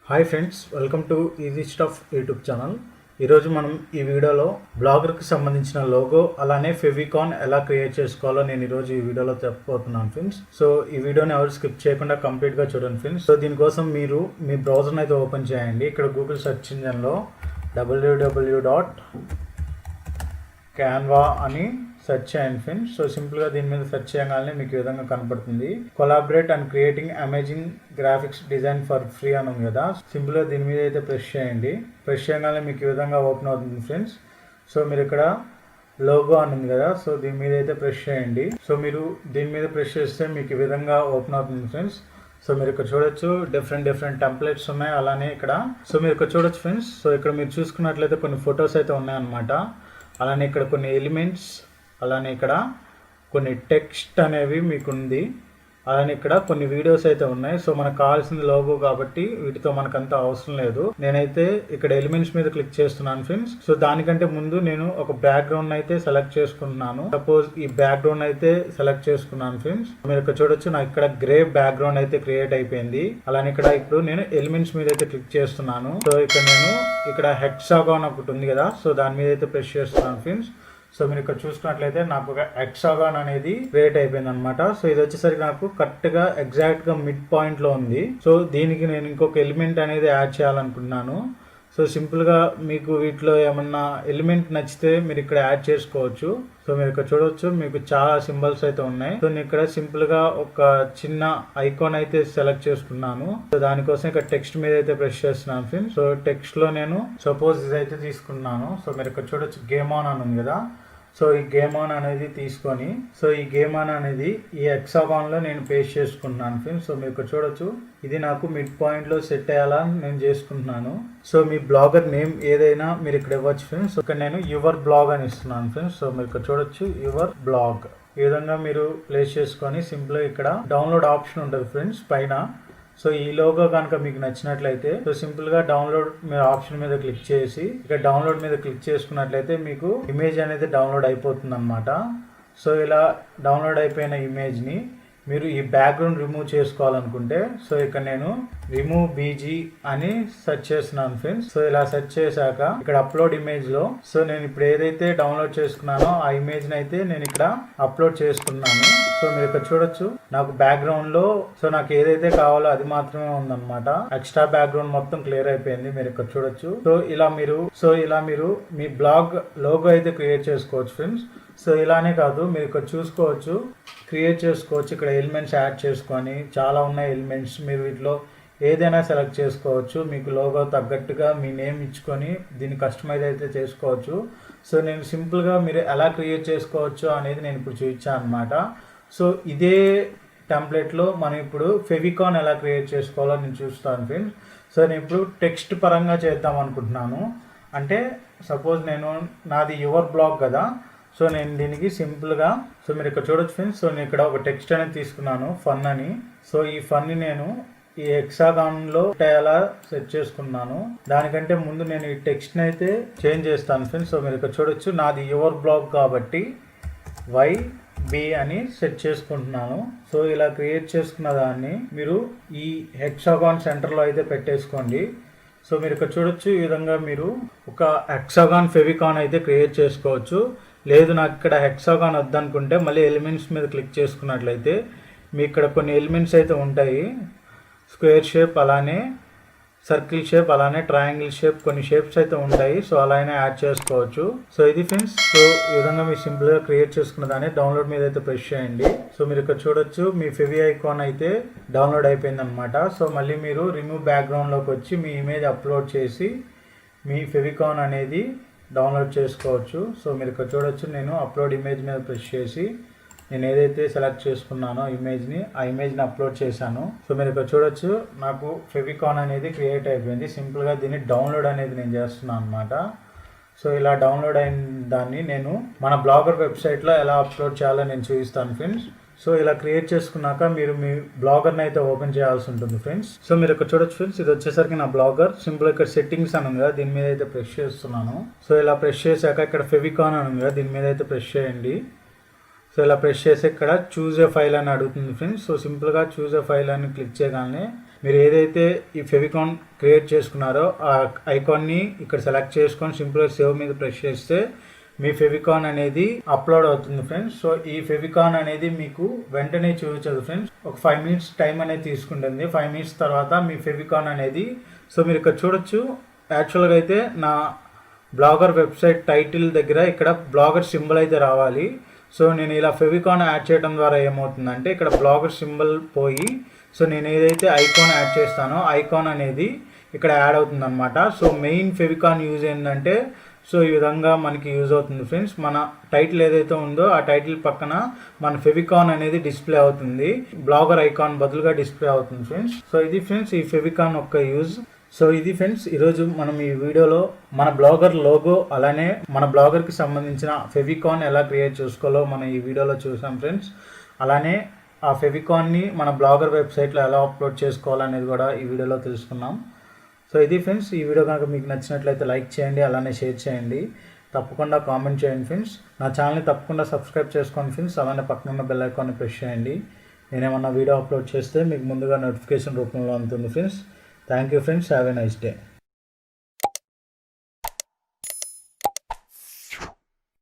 Hi friends, welcome to easy stuff YouTube channel. ఈరోజు మనం ఈ వీడియోలో బ్లాగర్కి సంబంధించిన లోగో అలానే ఫెవికాన్ ఎలా క్రియేట్ చేసుకోవాలో నేను ఈరోజు ఈ వీడియోలో చెప్పబోతున్నాను ఫ్రెండ్స్. సో ఈ వీడియోని ఎవరు స్కిప్ చేయకుండా కంప్లీట్గా చూడండి ఫ్రెండ్స్. సో దీనికోసం మీరు మీ బ్రౌజర్ని అయితే ఓపెన్ చేయండి. ఇక్కడ గూగుల్ సెర్చ్ ఇంజన్లో www.canva అని సెర్చ్ చేయండి ఫ్రెండ్స్. సో సింపుల్గా దీని మీద సెర్చ్ చేయగానే మీకు ఈ విధంగా కనపడుతుంది. Collaborate and creating amazing graphics design for free అని ఉంది కదా. సింపుల్గా దీని మీద అయితే ప్రెస్ చేయండి. ప్రెస్ చేయగానే మీకు ఈ విధంగా ఓపెన్ అవుతుంది ఫ్రెండ్స్. సో మీరు ఇక్కడ లోగో అని ఉంది కదా, సో దీని మీద అయితే ప్రెస్ చేయండి. సో మీరు దీని మీద ప్రెస్ చేస్తే మీకు ఈ విధంగా ఓపెన్ అవుతుంది ఫ్రెండ్స్. సో మీరు ఇక్కడ చూడొచ్చు డిఫరెంట్ టెంప్లెట్స్ ఉన్నాయి. అలానే ఇక్కడ సో మీరు ఇక్కడ చూడొచ్చు ఫ్రెండ్స్. సో ఇక్కడ మీరు చూసుకున్నట్లయితే కొన్ని ఫొటోస్ అయితే ఉన్నాయన్నమాట. అలానే ఇక్కడ కొన్ని ఎలిమెంట్స్, అలానే ఇక్కడ కొన్ని టెక్స్ట్ అనేవి మీకు ఉంది. అలానే ఇక్కడ కొన్ని వీడియోస్ అయితే ఉన్నాయి. సో మనకు కావాల్సింది లోగో కాబట్టి వీటితో మనకంత అవసరం లేదు. నేనైతే ఇక్కడ ఎలిమెంట్స్ మీద క్లిక్ చేస్తున్నాను ఫ్రెండ్స్. సో దానికంటే ముందు నేను ఒక బ్యాక్గ్రౌండ్ అయితే సెలెక్ట్ చేసుకుంటున్నాను. సపోజ్ ఈ బ్యాక్గ్రౌండ్ అయితే సెలెక్ట్ చేసుకున్నాను ఫ్రెండ్స్. మీరు ఇక్కడ చూడొచ్చు, నాకు ఇక్కడ గ్రే బ్యాక్గ్రౌండ్ అయితే క్రియేట్ అయిపోయింది. అలానే ఇక్కడ ఇప్పుడు నేను ఎలిమెంట్స్ మీద అయితే క్లిక్ చేస్తున్నాను. సో ఇక్కడ నేను ఇక్కడ హెక్సాగాన్ ఒకటి ఉంది కదా, సో దాని మీద అయితే ప్రెస్ చేస్తున్నాను ఫ్రెండ్స్. సో మీరు ఇక్కడ చూసుకున్నట్లయితే నాకు ఒక హెక్సాగాన్ అనేది క్రియేట్ అయిపోయింది అనమాట. సో ఇది వచ్చేసరికి నాకు కరెక్ట్ గా ఎగ్జాక్ట్ గా మిడ్ పాయింట్ లో ఉంది. సో దీనికి నేను ఇంకొక ఎలిమెంట్ అనేది యాడ్ చేయాలనుకుంటున్నాను. సో సింపుల్ గా మీకు వీటిలో ఏమన్నా ఎలిమెంట్ నచ్చితే మీరు ఇక్కడ యాడ్ చేసుకోవచ్చు. సో మీరు ఇక్కడ చూడవచ్చు, మీకు చాలా సింబల్స్ అయితే ఉన్నాయి. సో నేను ఇక్కడ సింపుల్ గా ఒక చిన్న ఐకాన్ అయితే సెలెక్ట్ చేసుకున్నాను. సో దానికోసం ఇక్కడ టెక్స్ట్ మీద అయితే ప్రెస్ చేస్తున్నాను ఫ్రెండ్స్. సో టెక్స్ట్ లో నేను సపోజ్ ఇదైతే తీసుకున్నాను. సో మీరు ఇక్కడ చూడొచ్చు గేమ్ ఆన్ అని ఉంది కదా. సో ఈ గేమ్ ఆన్ అనేది తీసుకొని, సో ఈ గేమ్ ఆన్ అనేది ఈ హెక్సాగాన్ లో నేను పేస్ట్ చేసుకుంటున్నాను ఫ్రెండ్స్. సో మీరు ఇక్కడ చూడొచ్చు, ఇది నాకు మిడ్ పాయింట్ లో సెట్ అయ్యాలని నేను చేసుకుంటున్నాను. సో మీ బ్లాగర్ నేమ్ ఏదైనా మీరు ఇక్కడ ఇవ్వచ్చు ఫ్రెండ్స్. ఇక్కడ నేను యువర్ బ్లాగ్ అని ఇస్తున్నాను ఫ్రెండ్స్. సో మీరు ఇక్కడ చూడొచ్చు యువర్ బ్లాగ్. ఈ విధంగా మీరు ప్లేస్ చేసుకొని సింపుల్ ఇక్కడ డౌన్లోడ్ ఆప్షన్ ఉంటుంది ఫ్రెండ్స్ పైన. సో ఈ లోగో కనుక మీకు నచ్చినట్లయితే సో సింపుల్ గా డౌన్లోడ్ మీరు ఆప్షన్ మీద క్లిక్ చేసి ఇక్కడ డౌన్లోడ్ మీద క్లిక్ చేసుకున్నట్లయితే మీకు ఇమేజ్ అనేది డౌన్లోడ్ అయిపోతుంది అనమాట. సో ఇలా డౌన్లోడ్ అయిపోయిన ఇమేజ్ ని మీరు ఈ బ్యాక్గ్రౌండ్ రిమూవ్ చేసుకోవాలనుకుంటే సో ఇక్కడ నేను రిమూవ్ బీజీ అని సెర్చ్ చేస్తున్నాను ఫ్రెండ్స్. సో ఇలా సెర్చ్ చేశాక ఇక్కడ అప్లోడ్ ఇమేజ్ లో సో నేను ఇప్పుడు ఏదైతే డౌన్లోడ్ చేసుకున్నానో ఆ ఇమేజ్ ని అయితే నేను ఇక్కడ అప్లోడ్ చేసుకున్నాను. సో మీరు ఇక్కడ చూడొచ్చు, నాకు బ్యాక్గ్రౌండ్ లో సో నాకు ఏదైతే కావాలో అది మాత్రమే ఉందన్నమాట. ఎక్స్ట్రా బ్యాక్గ్రౌండ్ మొత్తం క్లియర్ అయిపోయింది. మీరు ఇక్కడ చూడొచ్చు. సో ఇలా మీరు మీ బ్లాగ్ లోగో అయితే క్రియేట్ చేసుకోవచ్చు ఫ్రెండ్స్. సో ఇలానే కాదు, మీరు ఇక్కడ చూసుకోవచ్చు, క్రియేట్ చేసుకోవచ్చు. ఇక్కడ ఎలిమెంట్స్ యాడ్ చేసుకొని చాలా ఉన్నాయి ఎలిమెంట్స్. మీరు వీటిలో ఏదైనా సెలెక్ట్ చేసుకోవచ్చు. మీకు లోగో తగ్గట్టుగా మీ నేమ్ ఇచ్చుకొని దీన్ని కస్టమైజ్ అయితే చేసుకోవచ్చు. సో నేను సింపుల్గా మీరు ఎలా క్రియేట్ చేసుకోవచ్చు అనేది నేను ఇప్పుడు చూపించాను అనమాట. సో ఇదే టెంప్లెట్లో మనం ఇప్పుడు ఫెవికాన్ ఎలా క్రియేట్ చేసుకోవాలో నేను చూస్తాను ఫ్రెండ్స్. సో నేను ఇప్పుడు టెక్స్ట్ పరంగా చేద్దాం అనుకుంటున్నాను. అంటే సపోజ్ నాది యువర్ బ్లాగ్ కదా. సో నేను దీనికి సింపుల్గా సో మీరు ఇక్కడ చూడొచ్చు ఫ్రెండ్స్. సో నేను ఇక్కడ ఒక టెక్స్ట్ అనేది తీసుకున్నాను, ఫన్ అని. సో ఈ ఫన్ని నేను ఈ హెక్సాగాన్లో ఎలా సెట్ చేసుకున్నాను. దానికంటే ముందు నేను ఈ టెక్స్ట్ని అయితే చేంజ్ చేస్తాను ఫ్రెండ్స్. సో మీరు ఇక్కడ చూడొచ్చు, నాది యువర్ బ్లాగ్ కాబట్టి YB అని సెట్ చేసుకుంటున్నాను. సో ఇలా క్రియేట్ చేసుకున్న దాన్ని మీరు ఈ హెక్సాగాన్ సెంటర్లో అయితే పెట్టేసుకోండి. సో మీరు ఇక్కడ చూడొచ్చు, ఈ విధంగా మీరు ఒక హెక్సాగాన్ ఫెవికాన్ అయితే క్రియేట్ చేసుకోవచ్చు. లేదు నాకు ఇక్కడ హెక్సాగాన్ వద్దనుకుంటే మళ్ళీ ఎలిమెంట్స్ మీద క్లిక్ చేసుకున్నట్లయితే మీకు ఇక్కడ కొన్ని ఎలిమెంట్స్ అయితే ఉంటాయి. స్క్వేర్ షేప్, అలానే సర్కిల్ షేప్, అలానే ట్రయాంగిల్ షేప్, కొన్ని షేప్స్ అయితే ఉంటాయి. సో అలా అయినా యాడ్ చేసుకోవచ్చు. సో ఇది ఫ్రెండ్స్. సో ఈ విధంగా మీరు సింపుల్గా క్రియేట్ చేసుకున్న దాన్ని డౌన్లోడ్ మీద అయితే ప్రెస్ చేయండి. సో మీరు ఇక్కడ చూడొచ్చు, మీ ఫెవి ఐకాన్ అయితే డౌన్లోడ్ అయిపోయింది అనమాట. సో మళ్ళీ మీరు రిమూవ్ బ్యాక్గ్రౌండ్లోకి వచ్చి మీ ఇమేజ్ అప్లోడ్ చేసి మీ ఫెవికాన్ అనేది డౌన్లోడ్ చేసుకోవచ్చు. సో మీరు ఇక్కడ చూడొచ్చు, నేను అప్లోడ్ ఇమేజ్ మీద ప్రెస్ చేసి నేను ఏదైతే సెలెక్ట్ చేసుకున్నానో ఆ ఇమేజ్ని అప్లోడ్ చేశాను. సో మీరు ఇక్కడ చూడొచ్చు, నాకు ఫెవికాన్ అనేది క్రియేట్ అయిపోయింది. సింపుల్గా దీన్ని డౌన్లోడ్ అనేది నేను చేస్తున్నాను అనమాట. సో ఇలా డౌన్లోడ్ అయిన దాన్ని నేను మన బ్లాగర్ వెబ్సైట్లో ఎలా అప్లోడ్ చేయాలో నేను చూపిస్తాను ఫ్రెండ్స్. సో ఇలా క్రియేట్ చేసుకున్నాక మీరు మీ బ్లాగర్ని అయితే ఓపెన్ చేయాల్సి ఉంటుంది ఫ్రెండ్స్. సో మీరు ఇక్కడ చూడొచ్చు ఫ్రెండ్స్, ఇది వచ్చేసరికి నా బ్లాగర్. సింపుల్ ఇక్కడ సెట్టింగ్స్ అని ఉంది కదా, దీని మీద అయితే ప్రెస్ చేస్తున్నాను. సో ఇలా ప్రెస్ చేశాక ఇక్కడ ఫెవికాన్ అని ఉంది కదా, దీని మీద అయితే ప్రెస్ చేయండి. సో ఇలా ప్రెస్ చేసి ఇక్కడ చూజ్ ఏ ఫైల్ అని అడుగుతుంది ఫ్రెండ్స్. సో సింపుల్గా చూజ్ ఏ ఫైల్ అని క్లిక్ చేయగానే మీరు ఏదైతే ఈ ఫెవికాన్ క్రియేట్ చేసుకున్నారో ఆ ఐకాన్ని ఇక్కడ సెలెక్ట్ చేసుకొని సింపుల్గా సేవ్ మీద ప్రెస్ చేస్తే మీ ఫెవికాన్ అనేది అప్లోడ్ అవుతుంది ఫ్రెండ్స్. సో ఈ ఫెవికాన్ అనేది మీకు వెంటనే చూపించదు ఫ్రెండ్స్, ఒక 5 minutes టైం అనేది తీసుకుంటుంది. 5 minutes తర్వాత మీ ఫెవికాన్ అనేది, సో మీరు ఇక్కడ చూడొచ్చు, యాక్చువల్గా అయితే నా బ్లాగర్ వెబ్సైట్ టైటిల్ దగ్గర ఇక్కడ బ్లాగర్ సింబల్ అయితే రావాలి. సో నేను ఇలా ఫెవికాన్ యాడ్ చేయడం ద్వారా ఏమవుతుందంటే ఇక్కడ బ్లాగర్ సింబల్ పోయి, సో నేను ఏదైతే ఐకాన్ యాడ్ చేస్తానో ఐకాన్ అనేది ఇక్కడ యాడ్ అవుతుంది అనమాట. సో మెయిన్ ఫెవికాన్ యూజ్ ఏంటంటే, సో ఈ విధంగా మనకి యూజ్ అవుతుంది ఫ్రెండ్స్. మన టైటిల్ ఏదైతే ఉందో ఆ టైటిల్ పక్కన మన ఫెవికాన్ అనేది డిస్ప్లే అవుతుంది, బ్లాగర్ ఐకాన్ బదులుగా డిస్ప్లే అవుతుంది ఫ్రెండ్స్. సో ఇది ఫ్రెండ్స్ ఈ ఫెవికాన్ యొక్క యూజ్. సో ఇది ఫ్రెండ్స్ ఈరోజు మనం ఈ వీడియోలో మన బ్లాగర్ లోగో అలానే మన బ్లాగర్కి సంబంధించిన ఫెవికాన్ ఎలా క్రియేట్ చేసుకోవాలో మనం ఈ వీడియోలో చూసాం ఫ్రెండ్స్. అలానే ఆ ఫెవికాన్ని మన బ్లాగర్ వెబ్సైట్లో ఎలా అప్లోడ్ చేసుకోవాలనేది కూడా ఈ వీడియోలో తెలుసుకున్నాం. సో ఇది ఫ్రెండ్స్, ఈ వీడియో కనుక మీకు నచ్చినట్లయితే లైక్ చేయండి, అలానే షేర్ చేయండి, తప్పకుండా కామెంట్ చేయండి ఫ్రెండ్స్. నా ఛానల్ని తప్పకుండా సబ్స్క్రైబ్ చేసుకోండి ఫ్రెండ్స్. అలానే పక్కన ఉన్న బెల్ ఐకాన్ని ప్రెస్ చేయండి. నేనేమన్నా వీడియో అప్లోడ్ చేస్తే మీకు ముందుగా నోటిఫికేషన్ రూపంలో అందుతుంది friends. Thank you friends, have a nice day.